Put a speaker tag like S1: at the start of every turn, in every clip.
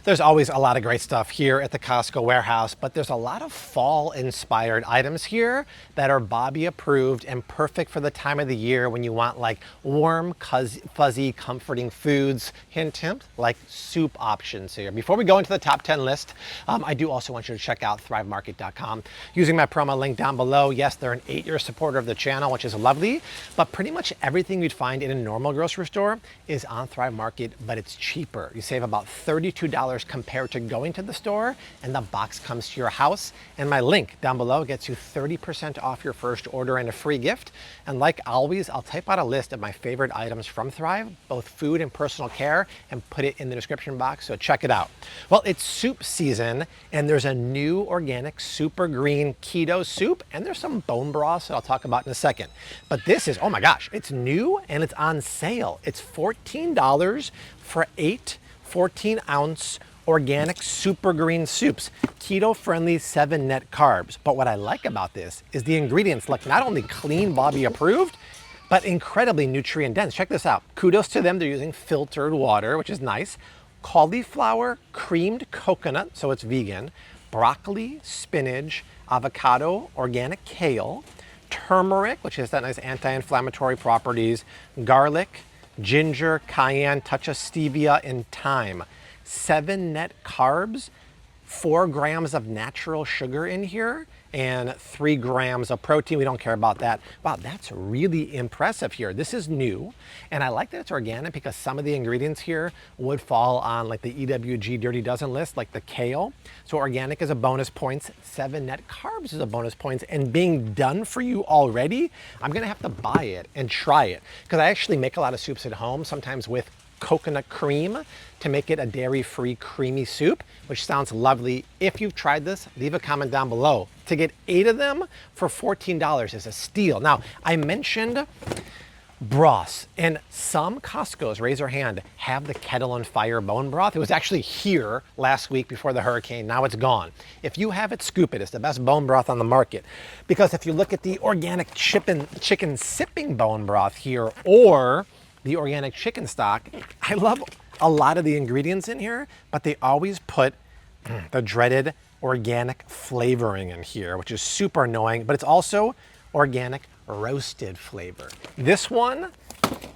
S1: There's always a lot of great stuff here at the Costco warehouse, but there's a lot of fall-inspired items here that are Bobby approved and perfect for the time of the year when you want like warm, fuzzy, comforting foods. Hint, hint, like soup options here. Before we go into the top 10 list, I do also want you to check out thrivemarket.com using my promo link down below. Yes, they're an 8-year supporter of the channel, which is lovely, but pretty much everything you'd find in a normal grocery store is on Thrive Market, but it's cheaper. You save about $32 compared to going to the store, and the box comes to your house. And my link down below gets you 30% off your first order and a free gift. And like always, I'll type out a list of my favorite items from Thrive, both food and personal care, and put it in the description box, so check it out. Well, it's soup season, and there's a new organic super green keto soup, and there's some bone broth that I'll talk about in a second. But this is, oh my gosh, it's new and it's on sale. It's $14 for 8 14-ounce organic super green soups, keto-friendly 7 net carbs. But what I like about this is the ingredients look not only clean, Bobby approved, but incredibly nutrient dense. Check this out. Kudos to them. They're using filtered water, which is nice. Cauliflower, creamed coconut, so it's vegan, broccoli, spinach, avocado, organic kale, turmeric, which has that nice anti-inflammatory properties, garlic, ginger, cayenne, touch of stevia, and thyme. 7 net carbs, 4 grams of natural sugar in here, and 3 grams of protein. We don't care about that. Wow, that's really impressive here. This is new, and I like that it's organic because some of the ingredients here would fall on like the EWG Dirty Dozen list, like the kale. So organic is a bonus points, 7 net carbs is a bonus points, and being done for you already, I'm gonna have to buy it and try it because I actually make a lot of soups at home, sometimes with coconut cream to make it a dairy-free creamy soup, which sounds lovely. If you've tried this, leave a comment down below. To get 8 of them for $14 is a steal. Now, I mentioned broths, and some Costco's, raise your hand, have the Kettle and Fire bone broth. It was actually here last week before the hurricane. Now it's gone. If you have it, scoop it. It's the best bone broth on the market. Because if you look at the organic chicken sipping bone broth here, or the organic chicken stock, I love a lot of the ingredients in here, but they always put the dreaded organic flavoring in here, which is super annoying, but it's also organic roasted flavor. This one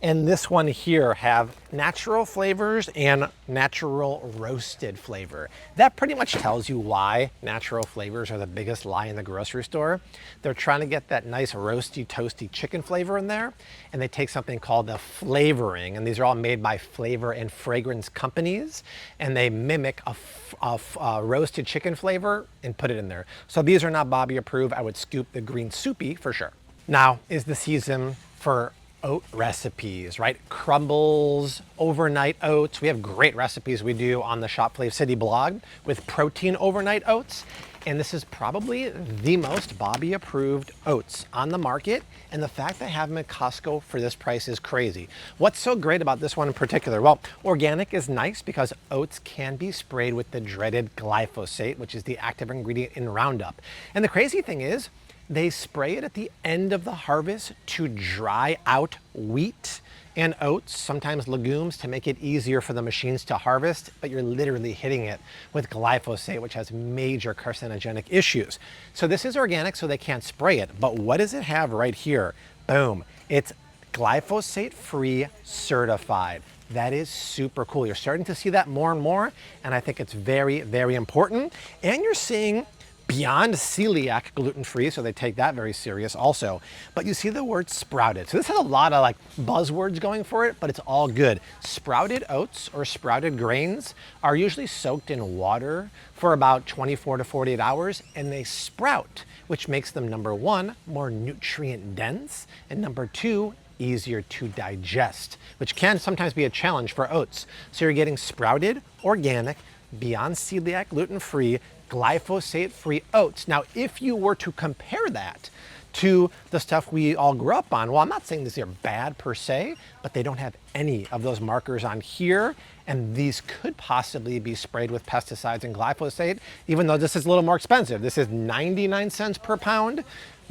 S1: and this one here have natural flavors and natural roasted flavor. That pretty much tells you why natural flavors are the biggest lie in the grocery store. They're trying to get that nice roasty, toasty chicken flavor in there, and they take something called the flavoring, and these are all made by flavor and fragrance companies, and they mimic a roasted chicken flavor and put it in there. So these are not Bobby approved. I would scoop the green soupy for sure. Now is the season for oat recipes, right? Crumbles, overnight oats. We have great recipes we do on the Shop Fave City blog with protein overnight oats. And this is probably the most Bobby approved oats on the market. And the fact they have them at Costco for this price is crazy. What's so great about this one in particular? Well, organic is nice because oats can be sprayed with the dreaded glyphosate, which is the active ingredient in Roundup. And the crazy thing is, they spray it at the end of the harvest to dry out wheat and oats, sometimes legumes, to make it easier for the machines to harvest, but you're literally hitting it with glyphosate, which has major carcinogenic issues. So this is organic, so they can't spray it. But what does it have right here? Boom, it's glyphosate-free certified. That is super cool. You're starting to see that more and more, and I think it's very, very important. And you're seeing beyond celiac gluten-free, so they take that very serious also. But you see the word sprouted. So this has a lot of like buzzwords going for it, but it's all good. Sprouted oats or sprouted grains are usually soaked in water for about 24 to 48 hours, and they sprout, which makes them, number 1, more nutrient dense, and number 2, easier to digest, which can sometimes be a challenge for oats. So you're getting sprouted, organic, beyond celiac gluten-free, glyphosate-free oats. Now, if you were to compare that to the stuff we all grew up on, well, I'm not saying these are bad per se, but they don't have any of those markers on here, And these could possibly be sprayed with pesticides and glyphosate, even though this is a little more expensive. This is 99 cents per pound,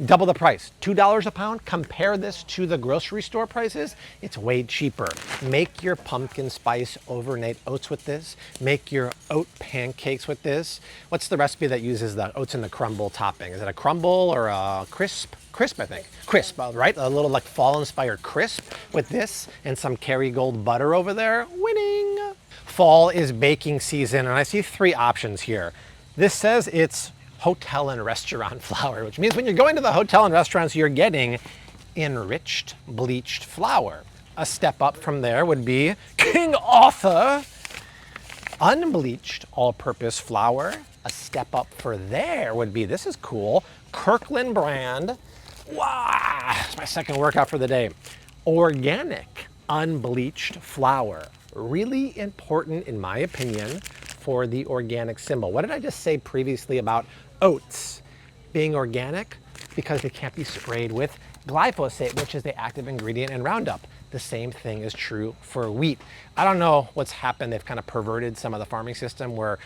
S1: double the price, $2 a pound. Compare this to the grocery store prices, it's way cheaper. Make your pumpkin spice overnight oats with this. Make your oat pancakes with this. What's the recipe that uses the oats in the crumble topping? Is it a crumble or a crisp? Crisp, I think. Crisp, right? A little like fall-inspired crisp with this and some Kerrygold butter over there. Winning! Fall is baking season, and I see 3 options here. This says it's hotel and restaurant flour, which means when you're going to the hotel and restaurants, you're getting enriched bleached flour. A step up from there would be King Arthur unbleached all-purpose flour. A step up for there would be, this is cool, Kirkland brand. Wow, it's my second workout for the day. Organic unbleached flour. Really important, in my opinion, for the organic symbol. What did I just say previously about oats being organic? Because they can't be sprayed with glyphosate, which is the active ingredient in Roundup. The same thing is true for wheat. I don't know what's happened. They've kind of perverted some of the farming system where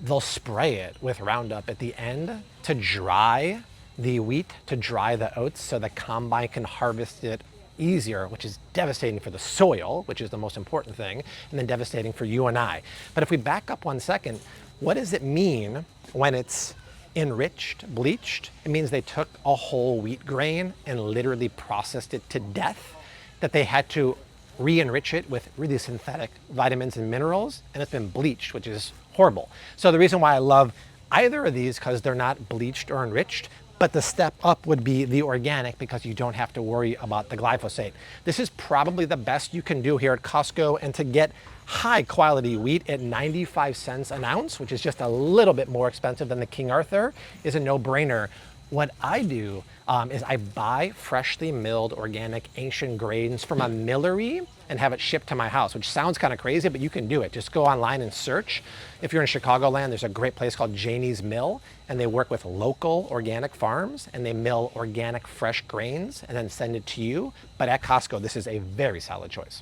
S1: they'll spray it with Roundup at the end to dry the wheat, to dry the oats so the combine can harvest it easier, which is devastating for the soil, which is the most important thing, and then devastating for you and I. But if we back up 1 second, what does it mean when it's enriched, bleached? It means they took a whole wheat grain and literally processed it to death, that they had to re-enrich it with really synthetic vitamins and minerals, and it's been bleached, which is horrible. So the reason why I love either of these, because they're not bleached or enriched, but the step up would be the organic because you don't have to worry about the glyphosate. This is probably the best you can do here at Costco, and to get high quality wheat at 95 cents an ounce, which is just a little bit more expensive than the King Arthur, is a no-brainer. What I do is I buy freshly milled organic ancient grains from a millery and have it shipped to my house, which sounds kind of crazy, but you can do it. Just go online and search. If you're in Chicagoland, there's a great place called Janie's Mill, and they work with local organic farms, and they mill organic fresh grains and then send it to you. But at Costco, this is a very solid choice.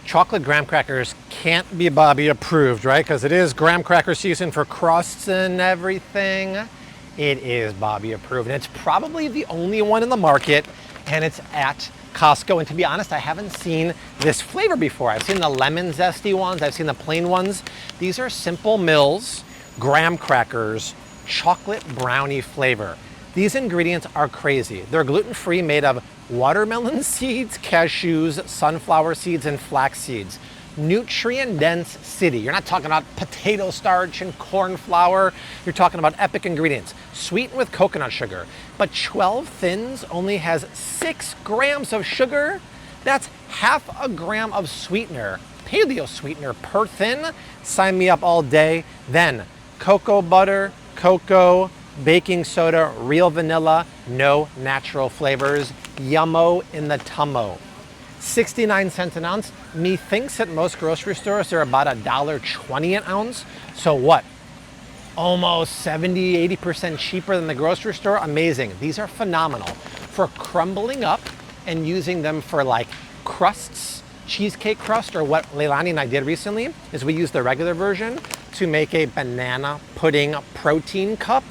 S1: Chocolate graham crackers can't be Bobby approved, right? Because it is graham cracker season for crusts and everything. It is Bobby approved, and it's probably the only one in the market, and it's at Costco. And to be honest, I haven't seen this flavor before. I've seen the lemon zesty ones, I've seen the plain ones. These are Simple Mills graham crackers, chocolate brownie flavor. These ingredients are crazy. They're gluten-free, made of watermelon seeds, cashews, sunflower seeds, and flax seeds. Nutrient-dense city. You're not talking about potato starch and corn flour. You're talking about epic ingredients. Sweetened with coconut sugar. But 12 Thins only has 6 grams of sugar. That's half a gram of sweetener, paleo sweetener per thin. Sign me up all day. Then cocoa butter, cocoa, baking soda, real vanilla, no natural flavors. Yummo in the tummo. 69 cents an ounce. Methinks at most grocery stores they're about $1.20 an ounce. So what? Almost 70, 80% cheaper than the grocery store. Amazing. These are phenomenal for crumbling up and using them for like crusts, cheesecake crust, or what Leilani and I did recently is we used the regular version to make a banana pudding protein cup.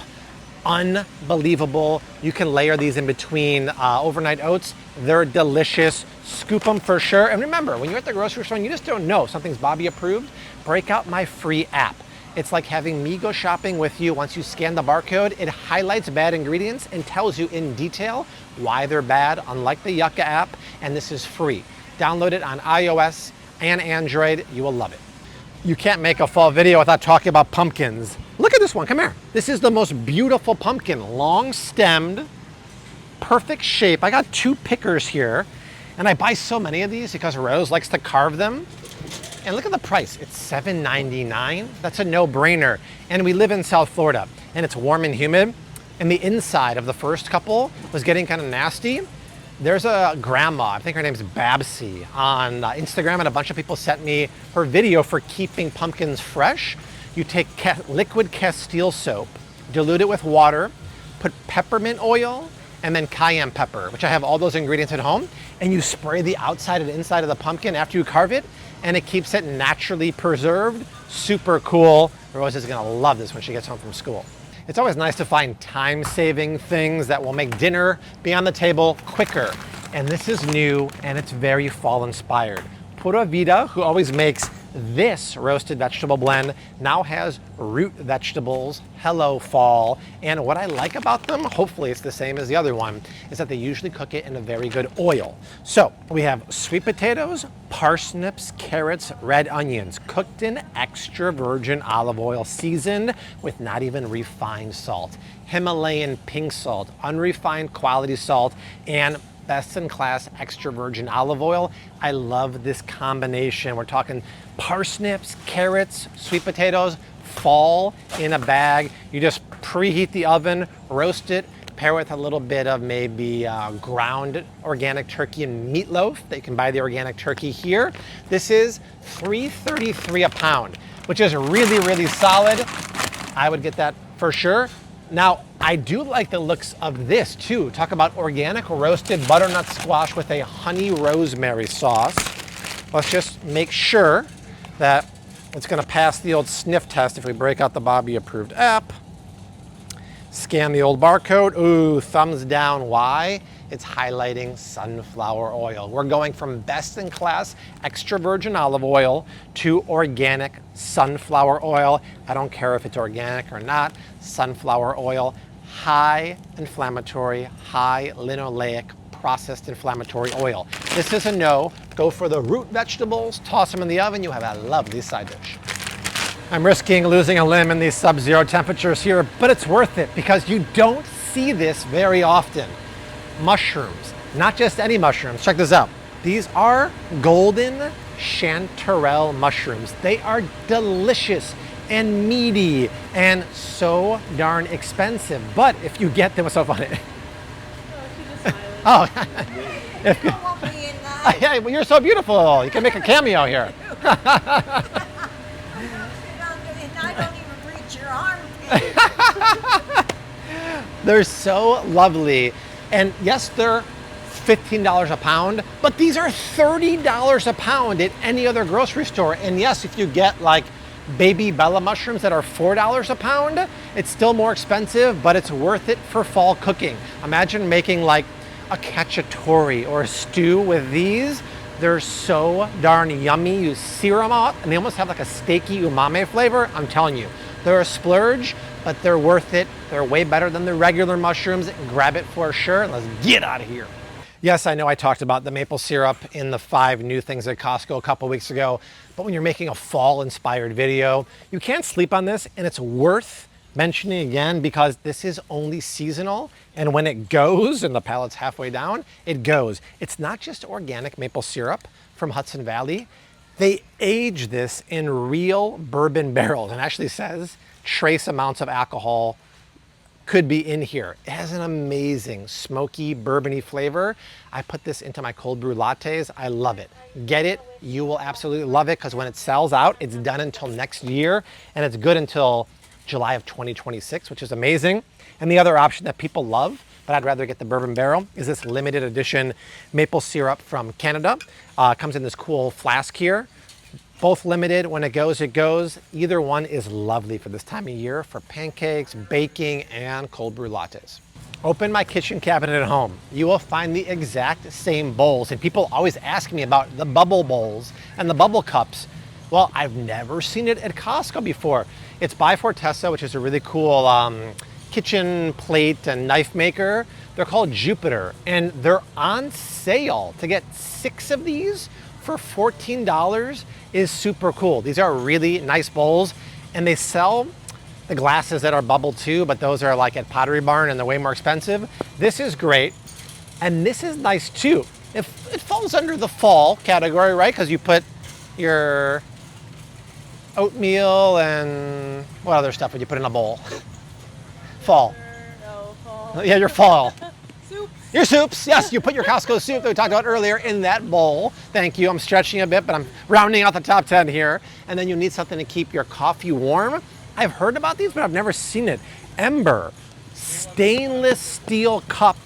S1: Unbelievable. You can layer these in between overnight oats. They're delicious. Scoop them for sure. And remember, when you're at the grocery store and you just don't know something's Bobby approved, break out my free app. It's like having me go shopping with you. Once you scan the barcode, it highlights bad ingredients and tells you in detail why they're bad, unlike the Yucca app. And this is free. Download it on iOS and Android. You will love it. You can't make a fall video without talking about pumpkins. Look at this one, come here. This is the most beautiful pumpkin, long stemmed, perfect shape. I got 2 pickers here, and I buy so many of these because Rose likes to carve them. And look at the price, it's $7.99. That's a no-brainer. And we live in South Florida, and it's warm and humid, and the inside of the first couple was getting kind of nasty. There's a grandma, I think her name's Babsy, on Instagram, and a bunch of people sent me her video for keeping pumpkins fresh. You take liquid Castile soap, dilute it with water, put peppermint oil and then cayenne pepper, which I have all those ingredients at home. And you spray the outside and inside of the pumpkin after you carve it, and it keeps it naturally preserved. Super cool. Rose is gonna love this when she gets home from school. It's always nice to find time-saving things that will make dinner be on the table quicker. And this is new, and it's very fall-inspired. Pura Vida, who always makes this roasted vegetable blend, now has root vegetables. Hello, fall. And what I like about them, hopefully it's the same as the other one, is that they usually cook it in a very good oil. So we have sweet potatoes, parsnips, carrots, red onions, cooked in extra virgin olive oil, seasoned with not even refined salt, Himalayan pink salt, unrefined quality salt, and best in class extra virgin olive oil. I love this combination. We're talking parsnips, carrots, sweet potatoes, fall in a bag. You just preheat the oven, roast it, pair with a little bit of maybe ground organic turkey and meatloaf that you can buy the organic turkey here. This is $3.33 a pound, which is really, really solid. I would get that for sure. Now, I do like the looks of this too. Talk about organic roasted butternut squash with a honey rosemary sauce. Let's just make sure that it's gonna pass the old sniff test if we break out the Bobby approved app. Scan the old barcode. Ooh, thumbs down. Why? It's highlighting sunflower oil. We're going from best in class extra virgin olive oil to organic sunflower oil. I don't care if it's organic or not. Sunflower oil, high inflammatory, high linoleic processed inflammatory oil. This is a no. Go for the root vegetables, toss them in the oven. You have a lovely side dish. I'm risking losing a limb in these sub-zero temperatures here, but it's worth it because you don't see this very often. Mushrooms, not just any mushrooms. Check this out. These are golden chanterelle mushrooms. They are delicious and meaty and so darn expensive. But if you get them, what's so funny? Oh, if you, yeah, well, you're so beautiful. You can make a cameo here.
S2: I don't even reach your armpit.
S1: They're so lovely. And yes, they're $15 a pound, but these are $30 a pound at any other grocery store. And yes, if you get like baby Bella mushrooms that are $4 a pound, it's still more expensive, but it's worth it for fall cooking. Imagine making like a cacciatore or a stew with these. They're so darn yummy. You sear them out and they almost have like a steaky umami flavor. I'm telling you, they're a splurge, but they're worth it. They're way better than the regular mushrooms. Grab it for sure. Let's get out of here. Yes, I know I talked about the maple syrup in the 5 new things at Costco a couple weeks ago, but when you're making a fall-inspired video, you can't sleep on this, and it's worth mentioning again because this is only seasonal, and when it goes and the pallet's halfway down, it goes. It's not just organic maple syrup from Hudson Valley. They age this in real bourbon barrels, and actually says trace amounts of alcohol could be in here. It has an amazing smoky bourbony flavor. I put this into my cold brew lattes. I love it. Get it. You will absolutely love it because when it sells out, it's done until next year, and it's good until July of 2026, which is amazing. And the other option that people love, but I'd rather get the bourbon barrel, is this limited edition maple syrup from Canada. Comes in this cool flask here. Both limited. When it goes, it goes. Either one is lovely for this time of year for pancakes, baking, and cold brew lattes. Open my kitchen cabinet at home. You will find the exact same bowls. And people always ask me about the bubble bowls and the bubble cups. Well, I've never seen it at Costco before. It's by Fortessa, which is a really cool kitchen plate and knife maker. They're called Jupiter, and they're on sale. To get 6 of these for $14 is super cool. These are really nice bowls, and they sell the glasses that are bubble too, but those are like at Pottery Barn and they're way more expensive. This is great, and this is nice too. It falls under the fall category, right? Because you put your oatmeal and what other stuff would you put in a bowl? Fall.
S2: No, fall.
S1: Yeah, your fall.
S2: Soup.
S1: Your soups, yes, you put your Costco soup that we talked about earlier in that bowl. Thank you, I'm stretching a bit, but I'm rounding out the top 10 here. And then you need something to keep your coffee warm. I've heard about these, but I've never seen it. Ember, stainless steel cup,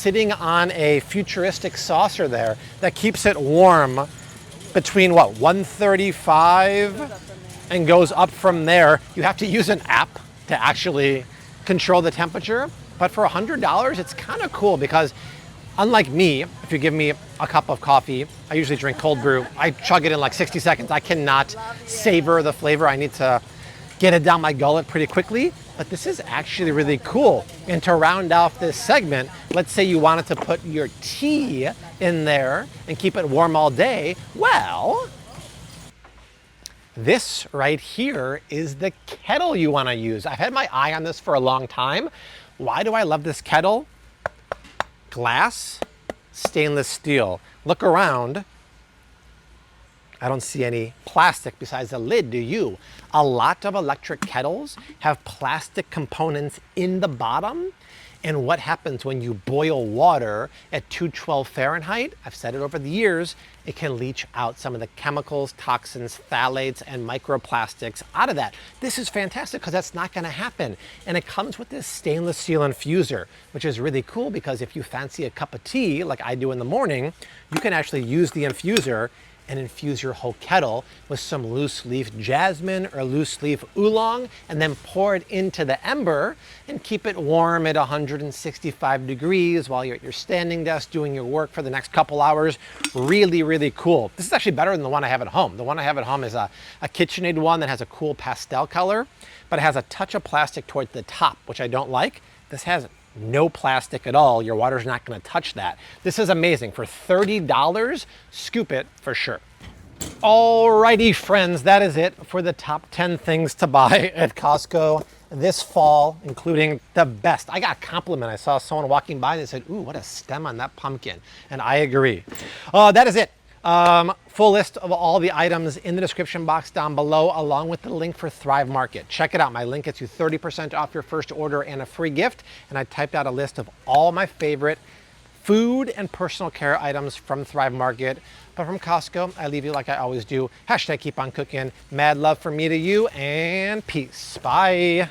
S1: sitting on a futuristic saucer there that keeps it warm between what, 135 and goes up from there. You have to use an app to actually control the temperature. But for $100, it's kind of cool because unlike me, if you give me a cup of coffee, I usually drink cold brew. I chug it in like 60 seconds. I cannot savor the flavor. I need to get it down my gullet pretty quickly. But this is actually really cool. And to round off this segment, let's say you wanted to put your tea in there and keep it warm all day. Well, this right here is the kettle you want to use. I've had my eye on this for a long time. Why do I love this kettle? Glass, stainless steel. Look around. I don't see any plastic besides the lid, do you? A lot of electric kettles have plastic components in the bottom. And what happens when you boil water at 212 Fahrenheit? I've said it over the years, it can leach out some of the chemicals, toxins, phthalates, and microplastics out of that. This is fantastic because that's not gonna happen. And it comes with this stainless steel infuser, which is really cool because if you fancy a cup of tea, like I do in the morning, you can actually use the infuser and infuse your whole kettle with some loose leaf jasmine or loose leaf oolong, and then pour it into the ember and keep it warm at 165 degrees while you're at your standing desk doing your work for the next couple hours. Really, really cool. This is actually better than the one I have at home. The one I have at home is a KitchenAid one that has a cool pastel color, but it has a touch of plastic towards the top, which I don't like. This has no plastic at all. Your water's not going to touch that. This is amazing. For $30, scoop it for sure. Alrighty, friends, that is it for the top 10 things to buy at Costco this fall, including the best. I got a compliment. I saw someone walking by and they said, "Ooh, what a stem on that pumpkin." And I agree. That is it. Full list of all the items in the description box down below, along with the link for Thrive Market. Check it out. My link gets you 30% off your first order and a free gift. And I typed out a list of all my favorite food and personal care items from Thrive Market. But from Costco, I leave you like I always do. Hashtag keep on cooking. Mad love from me to you, and peace. Bye.